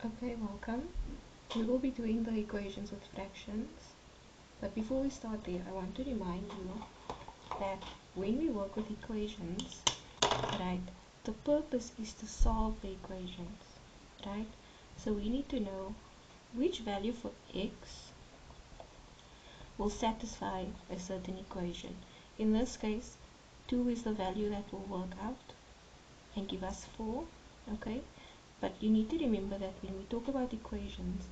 Okay, welcome. We will be doing the equations with fractions. But before we start there, I want to remind you that when we work with equations, right, the purpose is to solve the equations, right? So we need to know which value for x will satisfy a certain equation. In this case, 2 is the value that will work out and give us 4, okay? But you need to remember that when we talk about equations,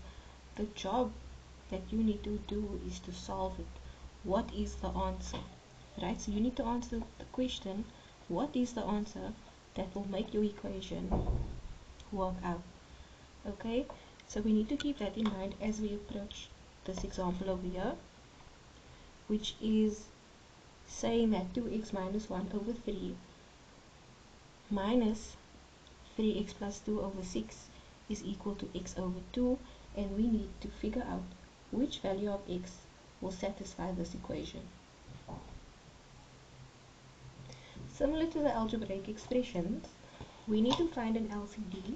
the job that you need to do is to solve it. What is the answer? Right? So you need to answer the question, what is the answer that will make your equation work out? Okay? So we need to keep that in mind as we approach this example over here, which is saying that 2x minus 1 over 3 minus 3x plus 2 over 6 is equal to x over 2, and we need to figure out which value of x will satisfy this equation. Similar to the algebraic expressions, we need to find an LCD.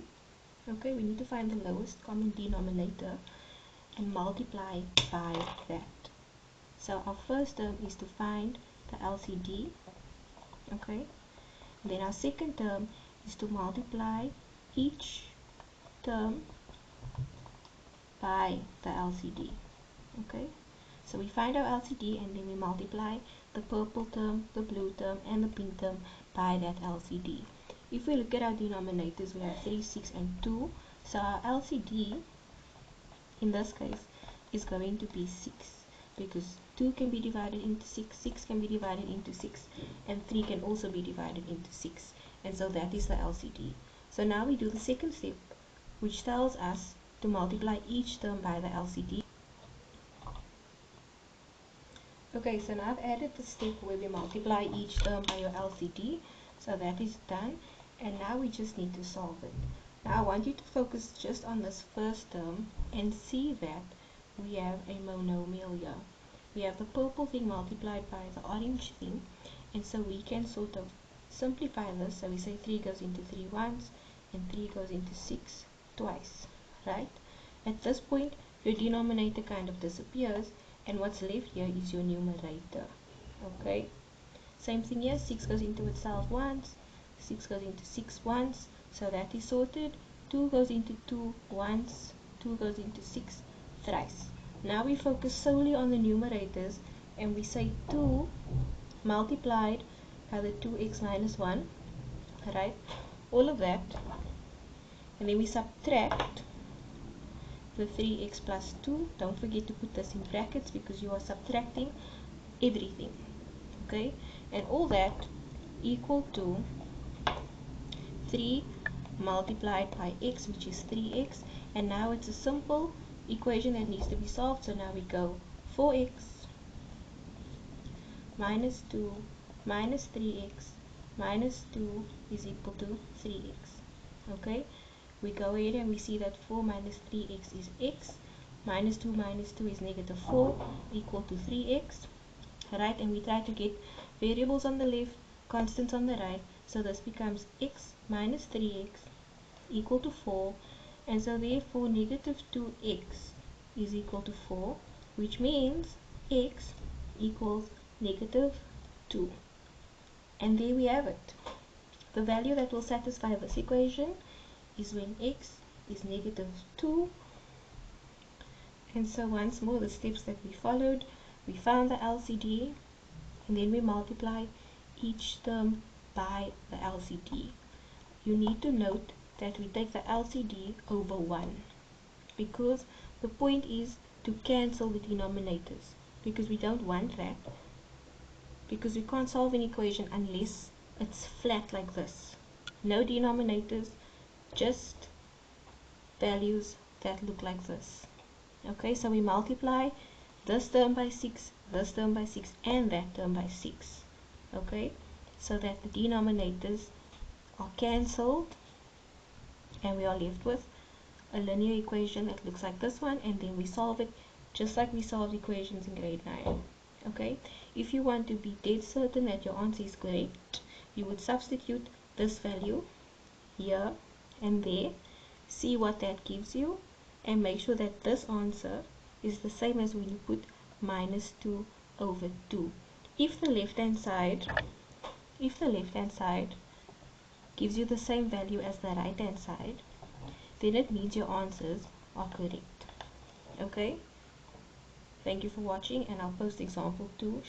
Okay, we need to find the lowest common denominator and multiply by that. So our first term is to find the LCD. Okay, then our second term is to multiply each term by the LCD. Okay, so we find our LCD and then we multiply the purple term, the blue term, and the pink term by that LCD. If we look at our denominators, we have 3, 6, and 2. So our LCD in this case is going to be 6, because 2 can be divided into 6, 6 can be divided into 6, and 3 can also be divided into 6. And so that is the LCD. So now we do the second step, which tells us to multiply each term by the LCD. Okay, so now I've added the step where we multiply each term by your LCD. So that is done. And now we just need to solve it. Now I want you to focus just on this first term and see that we have a monomial here. We have the purple thing multiplied by the orange thing. And so we can sort of simplify this. So we say 3 goes into 3 once and 3 goes into 6 twice, right? At this point, your denominator kind of disappears, and what's left here is your numerator. Okay, same thing here. 6 goes into itself once, 6 goes into 6 once, so that is sorted. 2 goes into 2 once, 2 goes into 6 thrice. Now we focus solely on the numerators, and we say 2 multiplied by the 2x minus 1, right? All of that, and then we subtract the 3x plus 2. Don't forget to put this in brackets because you are subtracting everything. Okay, and all that equal to 3 multiplied by x, which is 3x. And now it's a simple equation that needs to be solved. So now we go 4x minus 2 minus 3x minus 2 is equal to 3x. Okay, we go ahead and we see that 4 minus 3x is x, minus 2 is negative 4, equal to 3x, right? And we try to get variables on the left, constants on the right, so this becomes x minus 3x equal to 4, and so therefore negative 2x is equal to 4, which means x equals negative 2. And there we have it. The value that will satisfy this equation is when x is negative 2. And so once more, the steps that we followed, we found the LCD, and then we multiply each term by the LCD. You need to note that we take the LCD over 1, because the point is to cancel the denominators, because we don't want that, because we can't solve an equation unless it's flat like this. No denominators, just values that look like this. Okay, so we multiply this term by 6, this term by 6, and that term by 6. Okay, so that the denominators are cancelled, and we are left with a linear equation that looks like this one, and then we solve it just like we solved equations in grade 9. Okay, if you want to be dead certain that your answer is correct, you would substitute this value here and there, see what that gives you, and make sure that this answer is the same as when you put minus 2 over 2. If the left hand side gives you the same value as the right hand side, then it means your answers are correct. Okay, thank you for watching, and I'll post example 2